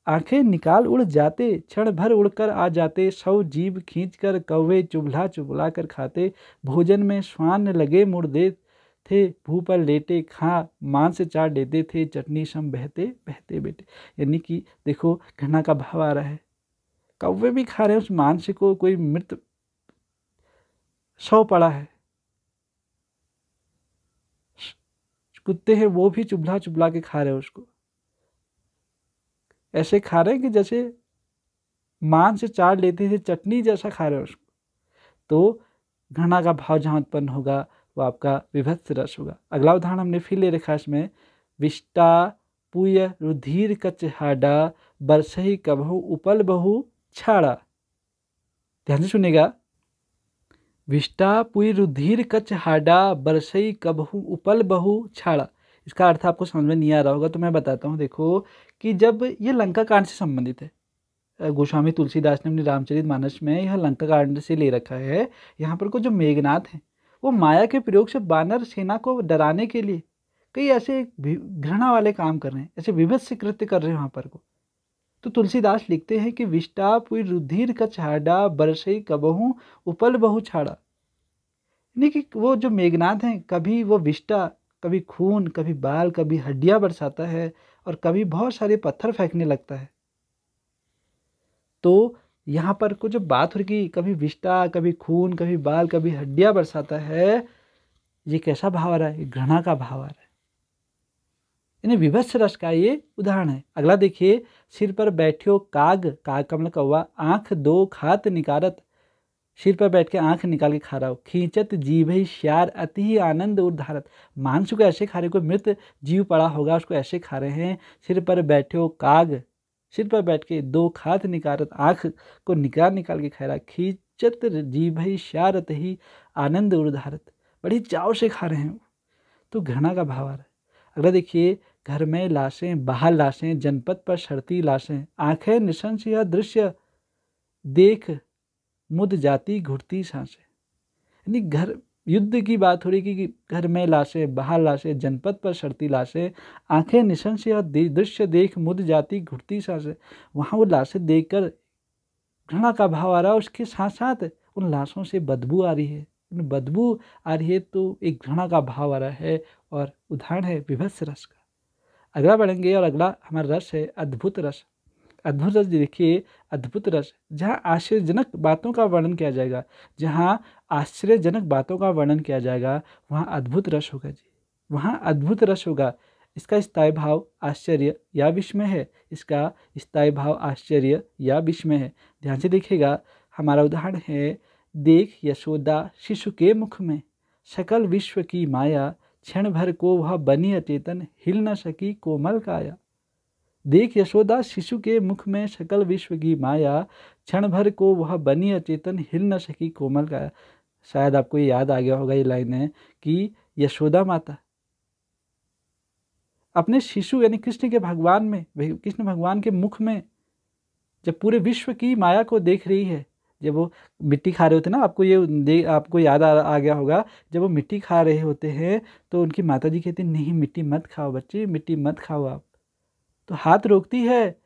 आंखें निकाल उड़ जाते, क्षण भर उड़कर आ जाते, सौ जीव खींच कर कौवे चुभला चुभला कर खाते। भोजन में श्वान लगे मुर्दे थे, भू पर लेटे खा मांस चाट लेते थे, चटनी सम बहते बहते बेटे। यानी कि देखो घृणा का भाव आ रहा है, कौवे भी खा रहे हैं उस मांस को, कोई मृत शव पड़ा है, कुत्ते हैं वो भी चुभला चुभला के खा रहे हैं उसको, ऐसे खा रहे हैं कि जैसे मांस चाट लेते थे, चटनी जैसा खा रहे हैं उसको। तो घृणा का भाव जहाँ उत्पन्न होगा वो आपका विभत्स रस होगा। अगला उदाहरण हमने फिर ले रखा है इसमें, विष्टा पुय रुधिर कच हाडा, बरसही कबहु उपल बहु छाड़ा। ध्यान से सुनेगा, विष्टा पुई रुधिर कच हाडा, बरसई कबहू उपल बहु छाड़ा। इसका अर्थ आपको समझ में नहीं आ रहा होगा तो मैं बताता हूँ। देखो कि जब ये लंका कांड से संबंधित है, गोस्वामी तुलसीदास ने अपने रामचरितमानस में यह लंका कांड से ले रखा है। यहाँ पर को जो मेघनाथ हैं वो माया के प्रयोग से वानर सेना को डराने के लिए कई ऐसे घृणा वाले काम कर रहे हैं, ऐसे विभत्स कृत्य कर रहे हैं वहाँ पर को। तो तुलसीदास लिखते हैं कि विष्टा पुई रुधिर कच हाडा, बरसई कबहू उपल बहु छाड़ा। यानी कि वो जो मेघनाथ हैं, कभी वो विष्टा, कभी खून, कभी बाल, कभी हड्डियां बरसाता है और कभी बहुत सारे पत्थर फेंकने लगता है। तो यहाँ पर को जो बात हो रही, कभी विष्टा, कभी खून, कभी बाल, कभी हड्डियां बरसाता है, ये कैसा भाव आ रहा है? घृणा का भाव आ रहा है। यानी विभत्स रस का ये उदाहरण है। अगला देखिए, सिर पर बैठ्यो काग, काग का मतलब कौवा, आंख दो खात निकारत, सिर पर बैठ के आंख निकाल के खा रहा हो। खींचत जीभ श्यार अति ही आनंद उद्धारत, मांस को ऐसे खा रहे, कोई मृत जीव पड़ा होगा उसको ऐसे खा रहे हैं। सिर पर बैठ्यो काग, सिर पर बैठ के दो खात निकारत, आंख को निकाल के खा रहा। खींचत जीभ श्यार अति ही आनंद उद्धारत, बड़ी चाव से खा रहे हैं, तो घृणा का भाव आ रहा है। अगला देखिए, घर में लाशें बाहर लाशें, जनपद पर सड़ती लाशें, आंखें निशंस यह दृश्य देख मुद जाती घुटती सांसें। यानी घर युद्ध की बात हो रही कि घर में लाशें बाहर लाशें, जनपद पर सड़ती लाशें, आंखें निशंस यह दृश्य देख मुद जाती घुटती सांसें। वहाँ वो लाशें देखकर घृणा का भाव आ रहा है, उसके साथ साथ उन लाशों से बदबू आ रही है, बदबू आ रही है, तो एक घृणा का भाव आ रहा है और उदाहरण है विभत्स रस का। अगला बढ़ेंगे और अगला हमारा रस है अद्भुत रस। अद्भुत रस देखिए, अद्भुत रस जहाँ आश्चर्यजनक बातों का वर्णन किया जाएगा, जहाँ आश्चर्यजनक बातों का वर्णन किया जाएगा वहाँ अद्भुत रस होगा जी, वहाँ अद्भुत रस होगा। इसका स्थायी भाव आश्चर्य या विस्मय है, इसका स्थायी भाव आश्चर्य या विस्मय है। ध्यान से देखिएगा, हमारा उदाहरण है, देख यशोदा शिशु के मुख में सकल विश्व की माया, क्षण भर को वह बनी अचेतन हिल न सकी कोमल काया। देख यशोदा शिशु के मुख में सकल विश्व की माया, क्षण भर को वह बनी अचेतन हिल न सकी कोमल काया। शायद आपको ये याद आ गया होगा, ये लाइन है कि यशोदा माता अपने शिशु यानी कृष्ण के भगवान में, कृष्ण भगवान के मुख में जब पूरे विश्व की माया को देख रही है, जब वो मिट्टी खा रहे होते ना, आपको याद आ गया होगा, जब वो मिट्टी खा रहे होते हैं तो उनकी माता जी कहती नहीं मिट्टी मत खाओ बच्चे, मिट्टी मत खाओ आप। तो हाथ रोकती है,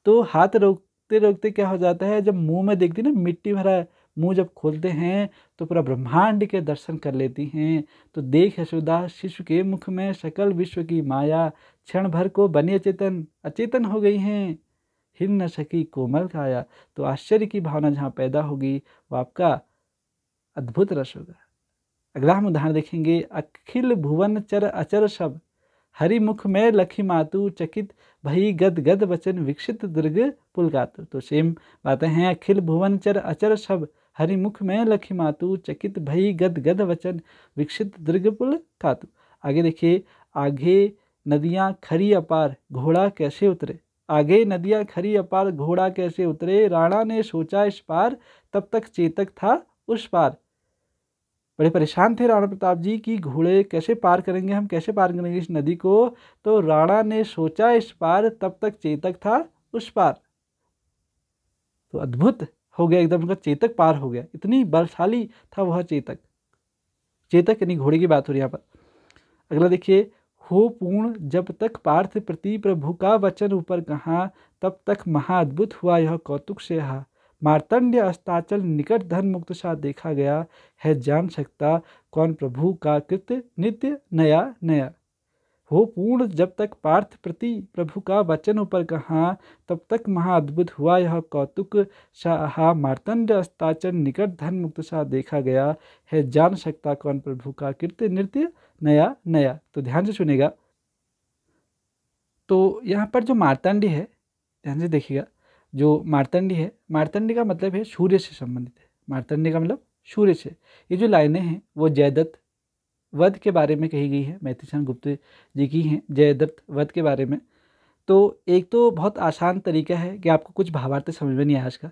तो हाथ रोकते रोकते क्या हो जाता है, जब मुंह में देखती ना मिट्टी भरा है, मुंह जब खोलते हैं तो पूरा ब्रह्मांड के दर्शन कर लेती हैं। तो देख यशोदा शिशु के मुख में सकल विश्व की माया, क्षण भर को बनी अचेतन हो गई हैं, हिल न सकी कोमल काया। तो आश्चर्य की भावना जहाँ पैदा होगी वो आपका अद्भुत रस होगा। अगला हम उदाहरण देखेंगे, अखिल भुवन चर अचर सब, हरि मुख में लखी मातु, चकित भई गद गद वचन विकसित दुर्ग पुलकातु। तो सेम बातें हैं, अखिल भुवन चर अचर सब, हरि मुख में लखी मातु, चकित भई गद गद वचन विकसित दुर्ग पुलकातु। आगे देखिए, आगे नदियाँ खरी अपार, घोड़ा कैसे उतरे। आगे नदियाँ खरी अपार, घोड़ा कैसे उतरे, राणा ने सोचा इस पार, तब तक चेतक था उस पार। बड़े परेशान थे राणा प्रताप जी कि घोड़े कैसे पार करेंगे, हम कैसे पार करेंगे इस नदी को। तो राणा ने सोचा इस पार, तब तक चेतक था उस पार। तो अद्भुत हो गया, एकदम उनका चेतक पार हो गया, इतनी बलशाली था वह चेतक। चेतक यानी घोड़े की बात हो रही है यहाँ पर। अगला देखिए, हो पूर्ण जब तक पार्थ प्रति प्रभु का वचन ऊपर कहा, तब तक महाअद्भुत हुआ यह कौतुक से हा। मार्तंड्य अस्ताचल निकट धन मुक्त सा देखा गया, है जान सकता कौन प्रभु का कृत्य नित्य नया नया। हो पूर्ण जब तक पार्थ प्रति प्रभु का वचन ऊपर कहा, तब तक महाअद्भुत हुआ यह कौतुक सा। मार्तंड अस्ताचल निकट धन मुक्त सा देखा गया, है जान सकता कौन प्रभु का कृत्य नृत्य नया नया। तो ध्यान से सुनेगा। तो यहाँ पर जो मार्तंडी है, ध्यान से देखिएगा, जो मार्तंडी है, मार्तंडी का मतलब है सूर्य से संबंधित है। मार्तंडी का मतलब सूर्य से। ये जो लाइनें हैं वो जयदत्त वध के बारे में कही गई है, मैथिली गुप्त जी की हैं, जयदत्त वध के बारे में। तो एक तो बहुत आसान तरीका है कि आपको कुछ भावार्थ समझ में नहीं आया इसका,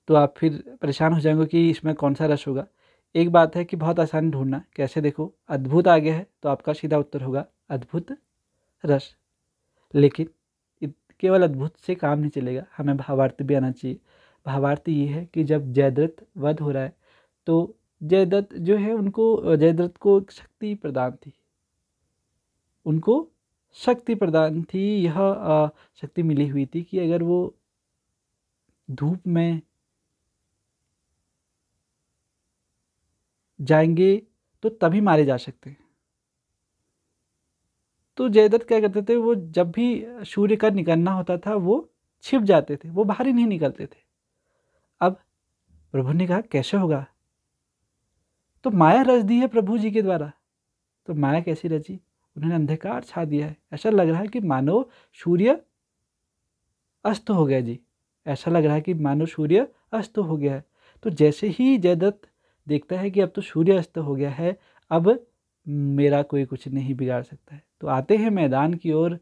तो आप फिर परेशान हो जाएंगे कि इसमें कौन सा रस होगा। एक बात है कि बहुत आसान ढूंढना, कैसे देखो, अद्भुत आ गया है तो आपका सीधा उत्तर होगा अद्भुत रस। लेकिन केवल अद्भुत से काम नहीं चलेगा, हमें भावार्थ भी आना चाहिए। भावार्थ ये है कि जब जयद्रथ वध हो रहा है तो जयदत्त जो है उनको, जयद्रथ को एक शक्ति प्रदान थी, उनको शक्ति प्रदान थी। यह शक्ति मिली हुई थी कि अगर वो धूप में जाएंगे तो तभी मारे जा सकते हैं। तो जयदत्त क्या करते थे, वो जब भी सूर्य का निकलना होता था वो छिप जाते थे, वो बाहर ही नहीं निकलते थे। अब प्रभु ने कहा कैसे होगा, तो माया रच दी है प्रभु जी के द्वारा। तो माया कैसी रची, उन्होंने अंधकार छा दिया है। ऐसा लग रहा है कि मानो सूर्य अस्त हो गया जी, ऐसा लग रहा है कि मानो सूर्य अस्त हो गया है। तो जैसे ही जयदत्त देखता है कि अब तो सूर्य अस्त हो गया है, अब मेरा कोई कुछ नहीं बिगाड़ सकता है, तो आते हैं मैदान की ओर।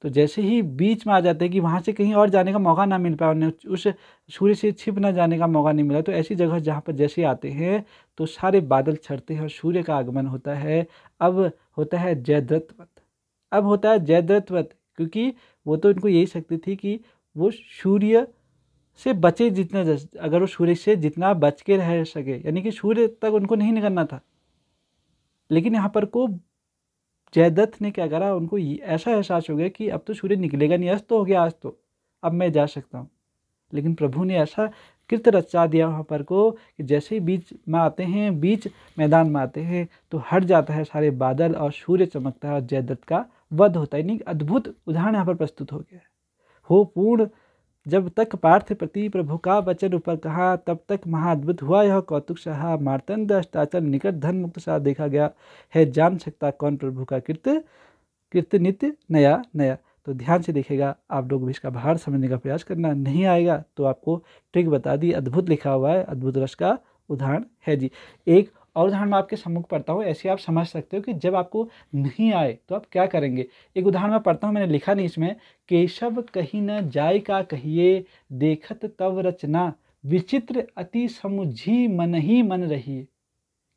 तो जैसे ही बीच में आ जाते हैं कि वहाँ से कहीं और जाने का मौका ना मिल पाए, उन्हें उस सूर्य से छिप ना जाने का मौका नहीं मिला, तो ऐसी जगह जहाँ पर जैसे आते हैं तो सारे बादल छटते हैं और सूर्य का आगमन होता है। अब होता है जयद्रथ वध, अब होता है जयद्रथ वध, क्योंकि वो तो इनको यही शक्ति थी कि वो सूर्य से बचे जितना, अगर वो सूर्य से जितना बच के रह सके, यानी कि सूर्य तक उनको नहीं निकलना था। लेकिन यहाँ पर को जयदत्त ने क्या करा, उनको ऐसा एहसास हो गया कि अब तो सूर्य निकलेगा नहीं, अस्त हो गया आज तो, अब मैं जा सकता हूँ। लेकिन प्रभु ने ऐसा कृत्य रचा दिया वहाँ पर को कि जैसे ही बीच में आते हैं, बीच मैदान में आते हैं, तो हट जाता है सारे बादल और सूर्य चमकता है और जयदत्त का वध होता है। यानी अद्भुत उदाहरण यहाँ पर प्रस्तुत हो गया है। हो पूर्ण जब तक पार्थ प्रति प्रभु का वचन ऊपर कहा, तब तक महाअद्भुत हुआ यह कौतुक सहा। मार्तंड अस्ताचल निकट धन मुक्त सा देखा गया, है जान सकता कौन प्रभु का कृत्य कृत्य नित्य नया नया। तो ध्यान से देखेगा, आप लोग भी इसका भार समझने का प्रयास करना। नहीं आएगा तो आपको ट्रिक बता दी, अद्भुत लिखा हुआ है, अद्भुत रस का उदाहरण है जी। एक और उदाहरण मैं आपके सम्मुख पढ़ता हूँ, ऐसे आप समझ सकते हो कि जब आपको नहीं आए तो आप क्या करेंगे। एक उदाहरण मैं पढ़ता हूँ, मैंने लिखा नहीं इसमें। केशव कहीं न जाय का कहिए, देखत तव रचना, विचित्र अति समुझी मन ही मन रहिए।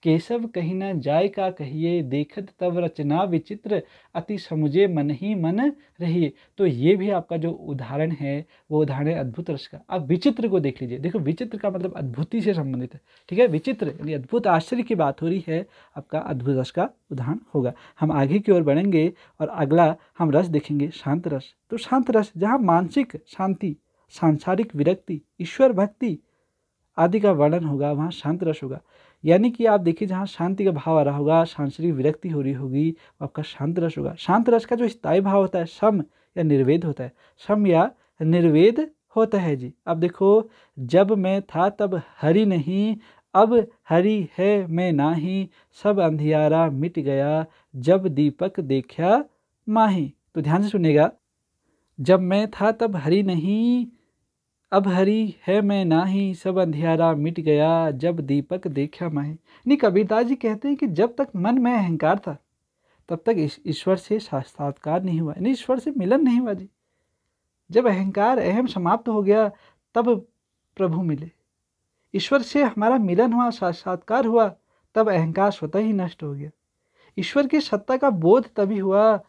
केशव कहीं न जाय का कहिए, देखत तव रचना, विचित्र अति समुझे मन ही मन रहिए। तो ये भी आपका जो उदाहरण है वो उदाहरण है अद्भुत रस का। आप विचित्र को देख लीजिए, देखो विचित्र का मतलब अद्भुति से संबंधित है, ठीक है। विचित्र यानी अद्भुत आश्चर्य की बात हो रही है, आपका अद्भुत रस का उदाहरण होगा। हम आगे की ओर बढ़ेंगे और अगला हम रस देखेंगे शांत रस। तो शांत रस जहाँ मानसिक शांति, सांसारिक विरक्ति, ईश्वर भक्ति आदि का वर्णन होगा, वहाँ शांत रस होगा। यानी कि आप देखिए जहाँ शांति का भाव आ रहा होगा, सांसारिक विरक्ति हो रही होगी, आपका शांत रस होगा। शांत रस का जो स्थायी भाव होता है सम या निर्वेद होता है, सम या निर्वेद होता है जी। अब देखो, जब मैं था तब हरि नहीं, अब हरि है मैं नाही, सब अंधियारा मिट गया, जब दीपक देखा माही। तो ध्यान से सुनेगा, जब मैं था तब हरि नहीं, अब हरि है मैं नाही, सब अंधियारा मिट गया, जब दीपक देखा माही। नहीं, कबीरदास जी कहते हैं कि जब तक मन में अहंकार था तब तक ईश्वर से साक्षात्कार नहीं हुआ, यानी ईश्वर से मिलन नहीं हुआ जी। जब अहंकार अहम समाप्त हो गया तब प्रभु मिले। ईश्वर से हमारा मिलन हुआ, साक्षात्कार हुआ, तब अहंकार स्वतः ही नष्ट हो गया। ईश्वर की सत्ता का बोध तभी हुआ,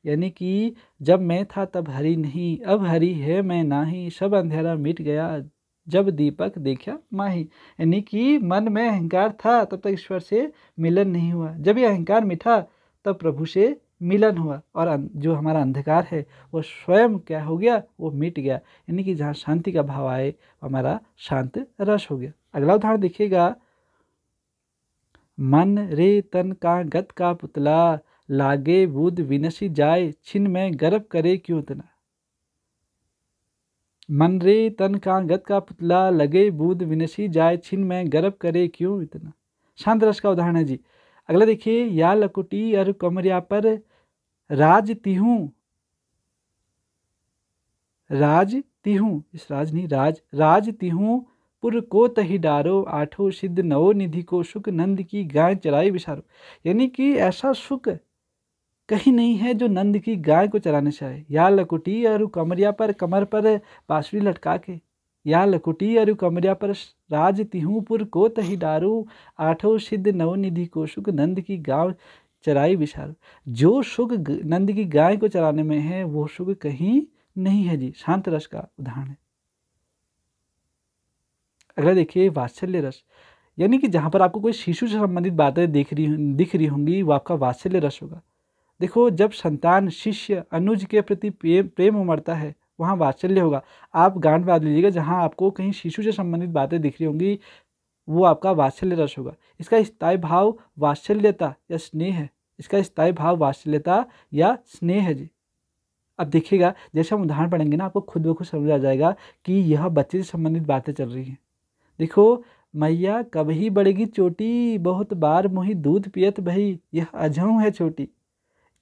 यानी कि जब मैं था तब हरि नहीं, अब हरि है मैं नाही, सब अंधेरा मिट गया जब दीपक देखा माही। यानी कि मन में अहंकार था तब तक ईश्वर से मिलन नहीं हुआ, जब ये अहंकार मिटा तब प्रभु से मिलन हुआ, और जो हमारा अंधकार है वो स्वयं क्या हो गया, वो मिट गया। यानी कि जहाँ शांति का भाव आए हमारा शांत रस हो गया। अगला उदाहरण देखिएगा, मन रे तन का गत का पुतला, लागे बुध विनसी जाए, छिन में गर्भ करे क्यों इतना। मन रे तन का गत का पुतला, लगे बूंद विनसी जाए, छिन में गर्भ करे क्यों इतना। शांत रस का उदाहरण है जी। अगला देखिए, या लकुटी अर कमरिया पर राज तिहूं, राज तिहूं, इस राज नहीं राज तिहूं पुर को तही डारो, आठों सिद्ध नवो निधि को सुख, नंद की गाय चराई विसारो। यानी कि ऐसा सुख कहीं नहीं है जो नंद की गाय को चराने से आए। या लकुटी अरु कमरिया पर, कमर पर बांसुरी लटका के, या लकुटी अरु कमरिया पर राज तिहूपुर को तही डारू, आठों सिद्ध नवनिधि को सुख, नंद की गाय चराई विसारू। जो सुख नंद की गाय को चराने में है वो सुख कहीं नहीं है जी। शांत रस का उदाहरण है। अगला देखिए, वात्सल्य रस, यानी कि जहाँ पर आपको कोई शिशु से संबंधित बातें दिख रही होंगी वो आपका वात्सल्य रस होगा। देखो, जब संतान शिष्य अनुज के प्रति प्रेम उमड़ता है वहाँ वात्सल्य होगा। आप गांठ बांध लीजिएगा, जहाँ आपको कहीं शिशु से संबंधित बातें दिख रही होंगी वो आपका वात्सल्य रस होगा। इसका स्थायी भाव वात्सल्यता या स्नेह है, इसका स्थायी भाव वात्सल्यता या स्नेह है जी। अब देखिएगा, जैसे हम उदाहरण पढ़ेंगे ना आपको खुद ब खुद समझ आ जाएगा कि यह बच्चे से संबंधित बातें चल रही हैं। देखो, मैया कभी बढ़ेगी चोटी, बहुत बार मोही दूध पियत भई, यह अझऊ है छोटी।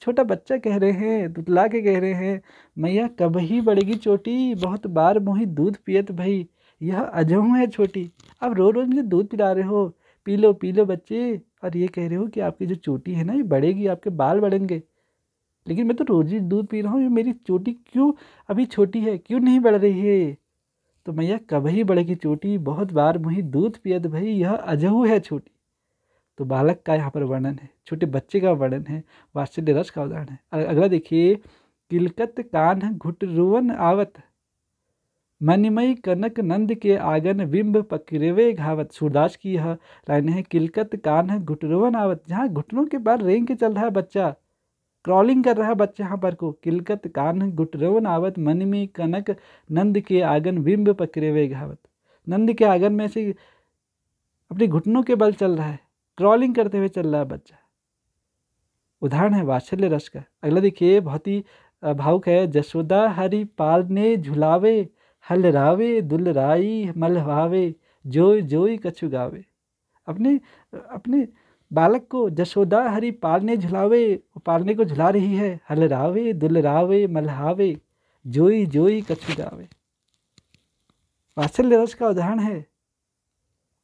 छोटा बच्चा कह रहे हैं, तुतला के कह रहे हैं, मैया कब ही बढ़ेगी चोटी, बहुत बार मोही दूध पियत भई, यह अझऊ है छोटी। आप रोज रोज मुझे दूध पिला रहे हो, पी लो बच्चे, और ये कह रहे हो कि आपकी जो चोटी है ना ये बढ़ेगी, आपके बाल बढ़ेंगे। लेकिन मैं तो रोज ही दूध पी रहा हूँ, ये मेरी चोटी क्यों अभी छोटी है, क्यों नहीं बढ़ रही है। तो मैया कब ही बढ़ेगी चोटी, बहुत बार मोही दूध पियत भई, यह अझऊ है छोटी। तो बालक का यहाँ पर वर्णन है, छोटे बच्चे का वर्णन है, वात्सल्य रस का उदाहरण है। अगला देखिए, किलकत कान्ह घुट रुवन आवत, मनिमय कनक नंद के आंगन, बिंब पकड़वे घावत। सूरदास की यह लाइन है, किलकत कान्ह घुट रुवन आवत, जहाँ घुटनों के पार रेंग के चल रहा है बच्चा, क्रॉलिंग कर रहा है बच्चा यहाँ पर को। किलकत कान्ह घुट रुवन आवत, मनिमय कनक नंद के आंगन, बिंब पकड़वे घावत। नंद के आंगन में से अपने घुटनों के बल चल रहा है, क्रॉलिंग करते हुए चल रहा है बच्चा। उदाहरण है वात्सल्य रस का। अगला देखिए, बहुत ही भावुक है, जसोदा हरि पाल ने झुलावे, हलरावे दुलराई मलभावे, जोई जोई कछु गावे। अपने अपने बालक को जसोदा हरि पालने झुलावे, पालने को झुला रही है, हलरावे दुलरावे मलहावे, जोई जोई कछु गावे। वात्सल्य रस का उदाहरण है,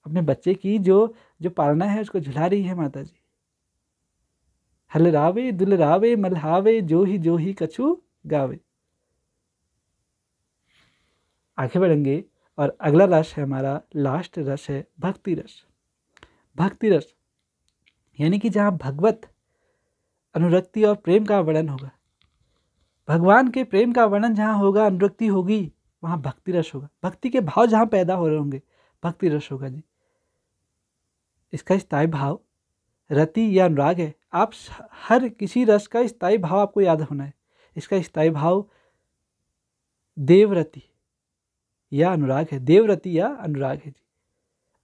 अपने बच्चे की जो पालना है उसको झुला रही है माता जी। हलरावे दुलरावे मलहावे, जो ही कछु गावे। आगे बढ़ेंगे और अगला रस है हमारा, लास्ट रस है भक्ति रस। भक्ति रस यानी कि जहाँ भगवत अनुरक्ति और प्रेम का वर्णन होगा, भगवान के प्रेम का वर्णन जहाँ होगा, अनुरक्ति होगी, वहाँ भक्ति रस होगा। भक्ति के भाव जहाँ पैदा हो रहे होंगे भक्ति रस होगा जी। इसका स्थायी भाव रति या अनुराग है। आप हर किसी रस का स्थायी भाव आपको याद होना है। इसका स्थायी भाव देवरति या अनुराग है, देवरति या अनुराग है जी।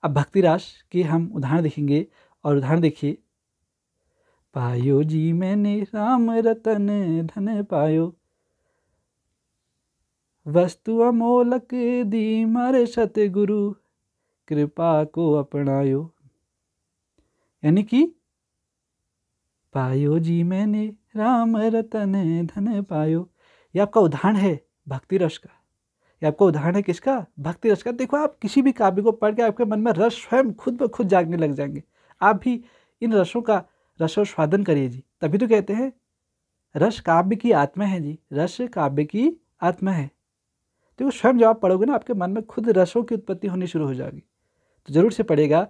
अब भक्ति रस के हम उदाहरण देखेंगे, और उदाहरण देखिए, पायो जी मैंने राम रतन धन पायो, वस्तु अमोलक दी मारे सतगुरु, कृपा को अपनायो। यानी कि पायो जी मैंने राम रतन धन पायो, ये आपका उदाहरण है भक्ति रस का। ये आपका उदाहरण है किसका? भक्ति रस का। देखो, आप किसी भी काव्य को पढ़ के आपके मन में रस स्वयं खुद ब खुद जागने लग जाएंगे। आप भी इन रसों का रसोस्वादन करिए जी। तभी तो कहते हैं रस काव्य की आत्मा है जी, रस काव्य की आत्मा है। तो स्वयं जब आप पढ़ोगे ना आपके मन में खुद रसों की उत्पत्ति होनी शुरू हो जाएगी। तो ज़रूर से पढ़ेगा।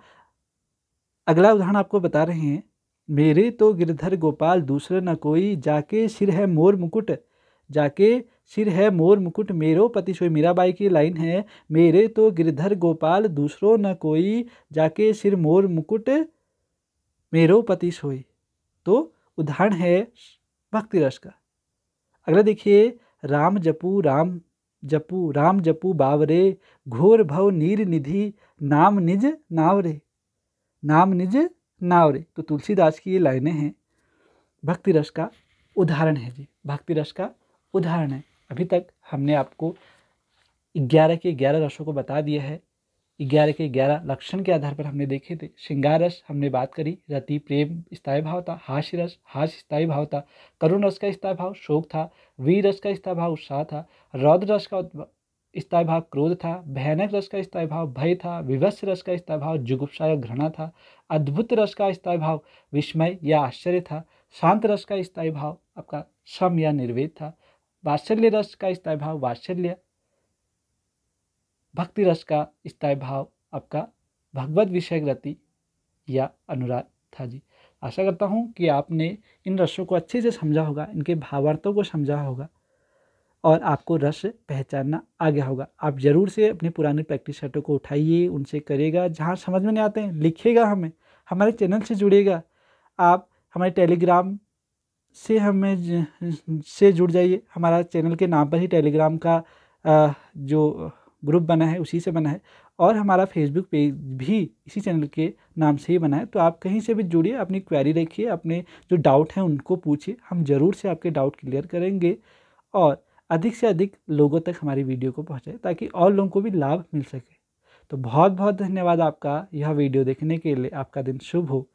अगला उदाहरण आपको बता रहे हैं, मेरे तो गिरधर गोपाल दूसरे न कोई, जाके सिर है मोर मुकुट, जाके सिर है मोर मुकुट मेरो पति सोई। मीराबाई की लाइन है, मेरे तो गिरधर गोपाल दूसरो न कोई, जाके सिर मोर मुकुट मेरो पति सोई। तो उदाहरण है भक्ति रस का। अगला देखिए, राम जपू राम जपू बावरे, घोर भव नीर निधि, नाम निज नावरे, नाम निज नावरे। तो तुलसीदास की ये लाइनें हैं, भक्ति रस का उदाहरण है जी, भक्ति रस का उदाहरण है। अभी तक हमने आपको 11 के 11 रसों को बता दिया है। 11 के 11 लक्षण के आधार पर हमने देखे थे। श्रृंगार रस हमने बात करी, रति प्रेम स्थायी भाव था। हास्य रस हास्य स्थायी भाव था। करुण रस का स्थायी भाव शोक था। वीर रस का स्थायी भाव उत्साह था। रौद्र रस का स्थायी भाव क्रोध था। भयानक रस का स्थायी भाव भय था। विभत्स रस का स्थायी भाव जुगुप्सा या घृणा था। अद्भुत रस का स्थायी भाव विस्मय या आश्चर्य था। शांत रस का स्थायी भाव आपका सम या निर्वेद था। वात्सल्य रस का स्थायी भाव वात्सल्य। भक्ति रस का स्थायी भाव आपका भगवत विषय रति या अनुराग था जी। आशा करता हूँ कि आपने इन रसों को अच्छे से समझा होगा, इनके भावार्थों को समझा होगा और आपको रस पहचानना आ गया होगा। आप ज़रूर से अपने पुराने प्रैक्टिस सेटों को उठाइए, उनसे करेगा। जहाँ समझ में नहीं आते हैं लिखिएगा, हमारे चैनल से जुड़िएगा। आप हमारे टेलीग्राम से जुड़ जाइए। हमारा चैनल के नाम पर ही टेलीग्राम का जो ग्रुप बना है उसी से बना है, और हमारा फेसबुक पेज भी इसी चैनल के नाम से ही बना है। तो आप कहीं से भी जुड़िए, अपनी क्वेरी रखिए, अपने जो डाउट हैं उनको पूछिए, हम ज़रूर से आपके डाउट क्लियर करेंगे और अधिक से अधिक लोगों तक हमारी वीडियो को पहुंचाए ताकि और लोगों को भी लाभ मिल सके। तो बहुत बहुत धन्यवाद आपका यह वीडियो देखने के लिए। आपका दिन शुभ हो।